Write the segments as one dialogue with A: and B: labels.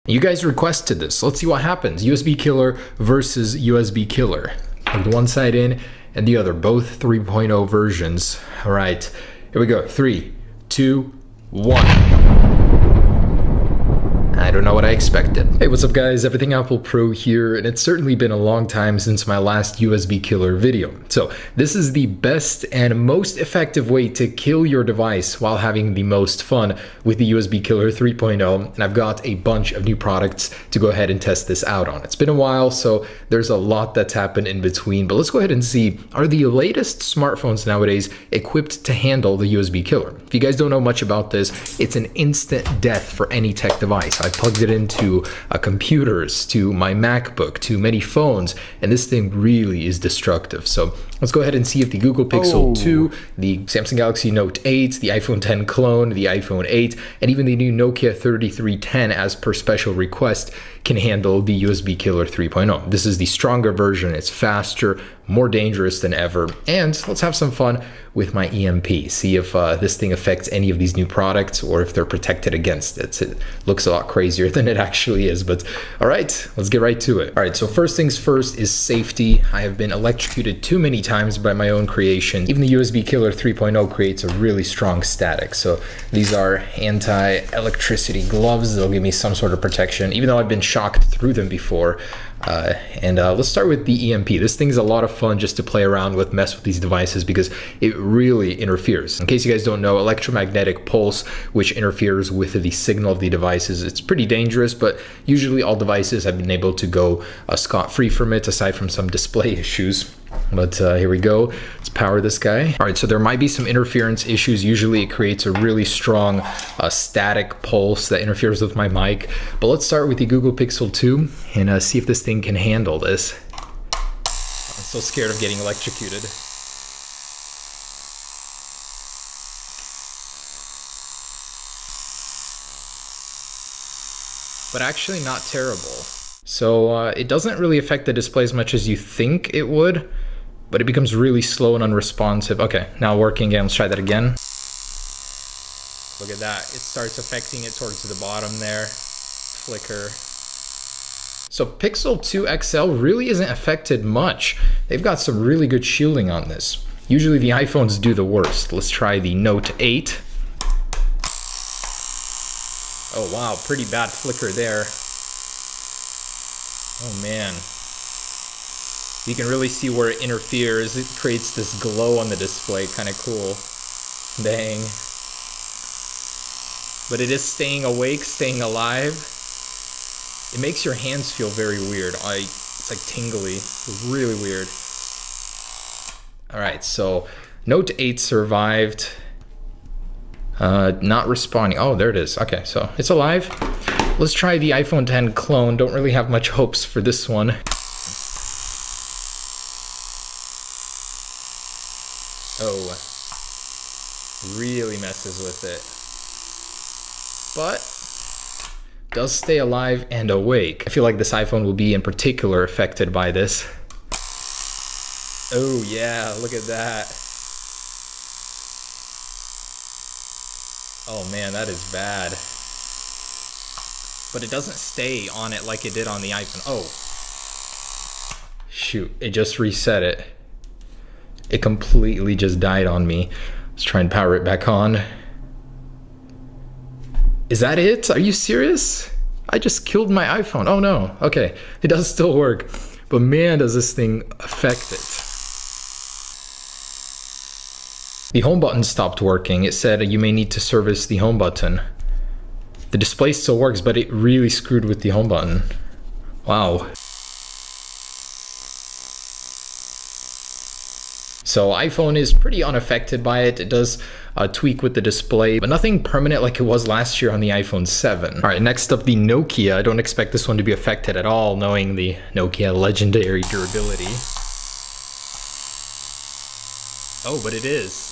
A: You guys requested this. Let's see what happens. USB killer versus USB killer. With one side in and the other, both 3.0 versions. All right, here we go. 3, 2, 1. I don't know what I expected. Hey, what's up guys? Everything Apple Pro here, and it's certainly been a long time since my last USB killer video. So this is the best and most effective way to kill your device while having the most fun with the USB killer 3.0, and I've got a bunch of new products to go ahead and test this out on. It's been a while, so there's a lot that's happened in between, but let's go ahead and see, are the latest smartphones nowadays equipped to handle the USB killer? If you guys don't know much about this, it's an instant death for any tech device. I plugged it into computers, to my MacBook, to many phones, and this thing really is destructive. So let's go ahead and see if the Google Pixel 2, the Samsung Galaxy Note 8, the iPhone 10 clone, the iPhone 8, and even the new Nokia 3310 as per special request can handle the USB killer 3.0. This is the stronger version. It's faster, more dangerous than ever, and let's have some fun with my EMP. See if this thing affects any of these new products or if they're protected against it. It looks a lot crazier than it actually is, but all right, let's get right to it. All right, so first things first is safety. I have been electrocuted too many times by my own creation. Even the USB killer 3.0 creates a really strong static. So these are anti-electricity gloves. They'll give me some sort of protection, even though I've been shocked through them before. Let's start with the EMP. This thing's a lot of fun just to play around with, mess with these devices because it really interferes. In case you guys don't know, electromagnetic pulse, which interferes with the signal of the devices, it's pretty dangerous, but usually all devices have been able to go scot-free from it, aside from some display issues. But here we go. Let's power this guy. All right, so there might be some interference issues. Usually it creates a really strong static pulse that interferes with my mic. But let's start with the Google Pixel 2 and see if this thing can handle this. I'm so scared of getting electrocuted. But actually not terrible. So it doesn't really affect the display as much as you think it would, but it becomes really slow and unresponsive. Okay, now working again. Let's try that again. Look at that. It starts affecting it towards the bottom there. Flicker. So Pixel 2 XL really isn't affected much. They've got some really good shielding on this. Usually the iPhones do the worst. Let's try the Note 8. Oh wow, pretty bad flicker there. Oh man. You can really see where it interferes. It creates this glow on the display, kind of cool. Dang. But it is staying awake, staying alive. It makes your hands feel very weird. It's like tingly, really weird. All right, so Note 8 survived. Not responding. Oh, there it is. Okay, so it's alive. Let's try the iPhone 10 clone. Don't really have much hopes for this one. Oh, really messes with it. But does stay alive and awake. I feel like this iPhone will be in particular affected by this. Oh yeah, look at that. Oh man, that is bad. But it doesn't stay on it like it did on the iPhone. Oh, shoot, it just reset it. It completely just died on me. Let's try and power it back on. Is that it? Are you serious? I just killed my iPhone. Oh no, okay, it does still work. But man, does this thing affect it. The home button stopped working. It said you may need to service the home button. The display still works, but it really screwed with the home button. Wow. So iPhone is pretty unaffected by it. It does tweak with the display, but nothing permanent like it was last year on the iPhone 7. All right, next up, the Nokia. I don't expect this one to be affected at all, knowing the Nokia legendary durability. Oh, but it is.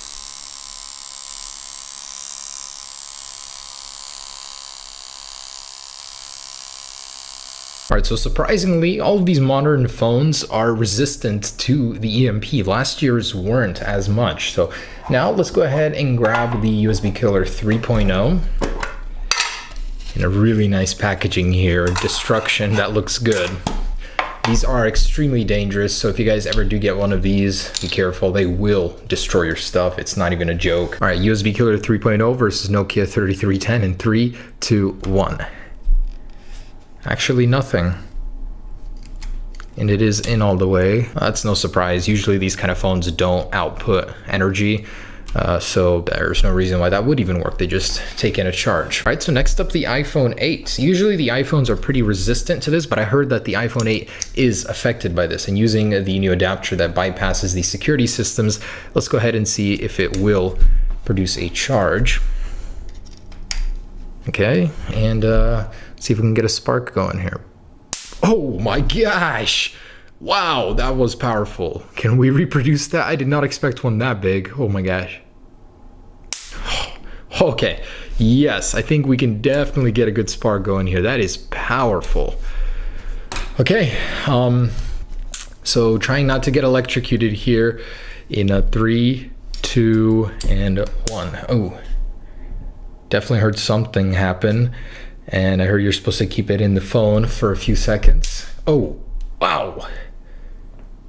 A: All right, so surprisingly, all of these modern phones are resistant to the EMP. Last year's weren't as much. So now let's go ahead and grab the USB killer 3.0. in a really nice packaging here. Destruction, that looks good. These are extremely dangerous, so if you guys ever do get one of these, be careful. They will destroy your stuff. It's not even a joke. All right, USB Killer 3.0 versus Nokia 3310 in 3, 2, 1. Actually, nothing. And it is in all the way. That's no surprise. Usually these kind of phones don't output energy. So there's no reason why that would even work. They just take in a charge. All right, so next up, the iPhone 8. Usually the iPhones are pretty resistant to this, but I heard that the iPhone 8 is affected by this. And using the new adapter that bypasses the security systems, let's go ahead and see if it will produce a charge. Okay, and see if we can get a spark going here. Oh my gosh! Wow, that was powerful. Can we reproduce that? I did not expect one that big. Oh my gosh. Okay, yes, I think we can definitely get a good spark going here. That is powerful. Okay, so trying not to get electrocuted here in a 3, 2, and 1. Oh, definitely heard something happen. And I heard you're supposed to keep it in the phone for a few seconds. Oh, wow.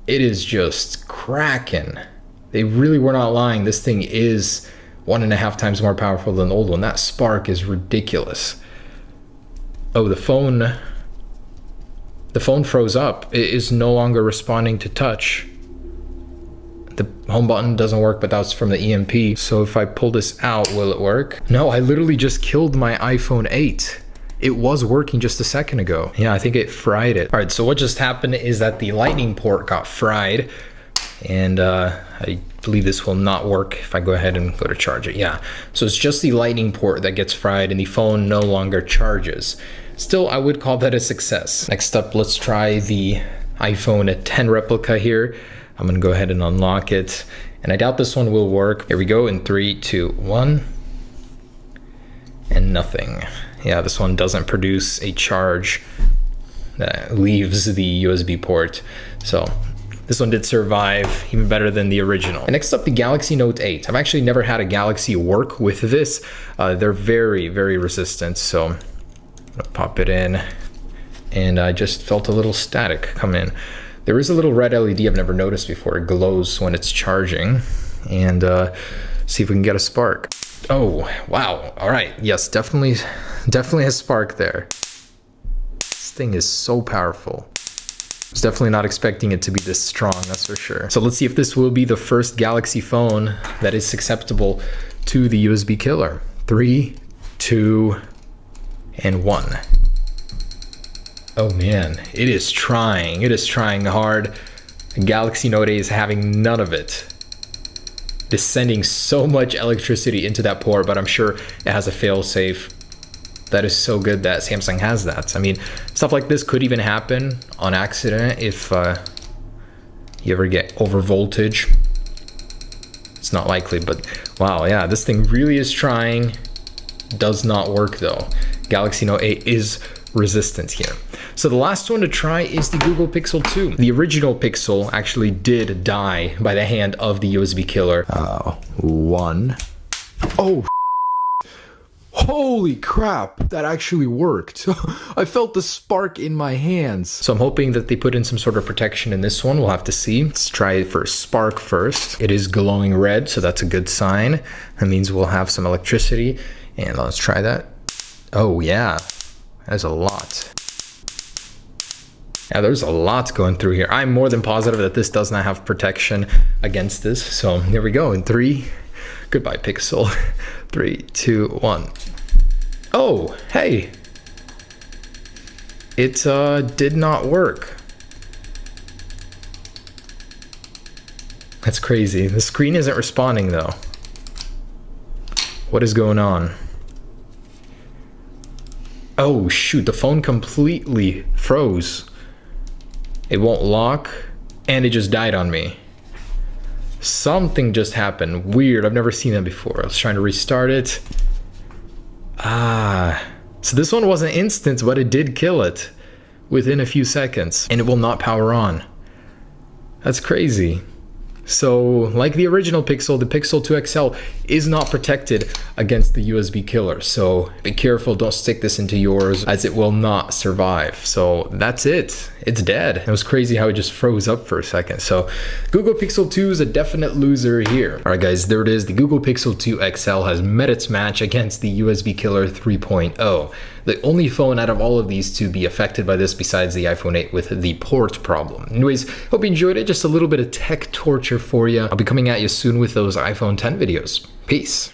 A: It is just cracking. They really were not lying. This thing is 1.5 times more powerful than the old one. That spark is ridiculous. Oh, the phone froze up. It is no longer responding to touch. The home button doesn't work, but that's from the EMP. So if I pull this out, will it work? No, I literally just killed my iPhone 8. It was working just a second ago. Yeah, I think it fried it. All right, so what just happened is that the lightning port got fried, and I believe this will not work if I go ahead and go to charge it. Yeah, so it's just the lightning port that gets fried and the phone no longer charges. Still, I would call that a success. Next up, let's try the iPhone 10 replica here. I'm gonna go ahead and unlock it, and I doubt this one will work. Here we go in 3, 2, 1, and nothing. Yeah, this one doesn't produce a charge that leaves the USB port. So this one did survive, even better than the original. And next up, the Galaxy Note 8. I've actually never had a Galaxy work with this. They're very, very resistant. So I'm gonna pop it in, and I just felt a little static come in. There is a little red LED I've never noticed before. It glows when it's charging. And see if we can get a spark. Oh, wow. All right. Yes, definitely a spark there. This thing is so powerful. I was definitely not expecting it to be this strong, that's for sure. So let's see if this will be the first Galaxy phone that is susceptible to the USB killer. 3, 2, and 1. Oh man, it is trying. It is trying hard. The Galaxy Note 8 is having none of it. It's sending so much electricity into that port, but I'm sure it has a fail-safe. That is so good that Samsung has that. I mean, stuff like this could even happen on accident if you ever get over voltage. It's not likely, but wow, yeah, this thing really is trying. Does not work though. Galaxy Note 8 is resistant here. So the last one to try is the Google Pixel 2. The original Pixel actually did die by the hand of the USB killer. 1. Oh, holy crap, that actually worked. I felt the spark in my hands. So I'm hoping that they put in some sort of protection in this one. We'll have to see. Let's try it for spark first. It is glowing red, so that's a good sign. That means we'll have some electricity. And let's try that. Oh yeah, that's a lot. Yeah, there's a lot going through here. I'm more than positive that this does not have protection against this. So here we go in 3. Goodbye, Pixel. 3, 2, 1. Oh, hey. It did not work. That's crazy. The screen isn't responding though. What is going on? Oh shoot, the phone completely froze. It won't lock, and it just died on me. Something just happened. Weird, I've never seen that before. I was trying to restart it. So this one wasn't instant, but it did kill it within a few seconds, and it will not power on. That's crazy. So, like the original Pixel, the Pixel 2 XL is not protected against the USB killer. So be careful, don't stick this into yours as it will not survive. So that's it. It's dead. It was crazy how it just froze up for a second. So Google Pixel 2 is a definite loser here. All right, guys, there it is. The Google Pixel 2 XL has met its match against the USB killer 3.0. The only phone out of all of these to be affected by this besides the iPhone 8 with the port problem. Anyways, hope you enjoyed it. Just a little bit of tech torture for you. I'll be coming at you soon with those iPhone 10 videos. Peace.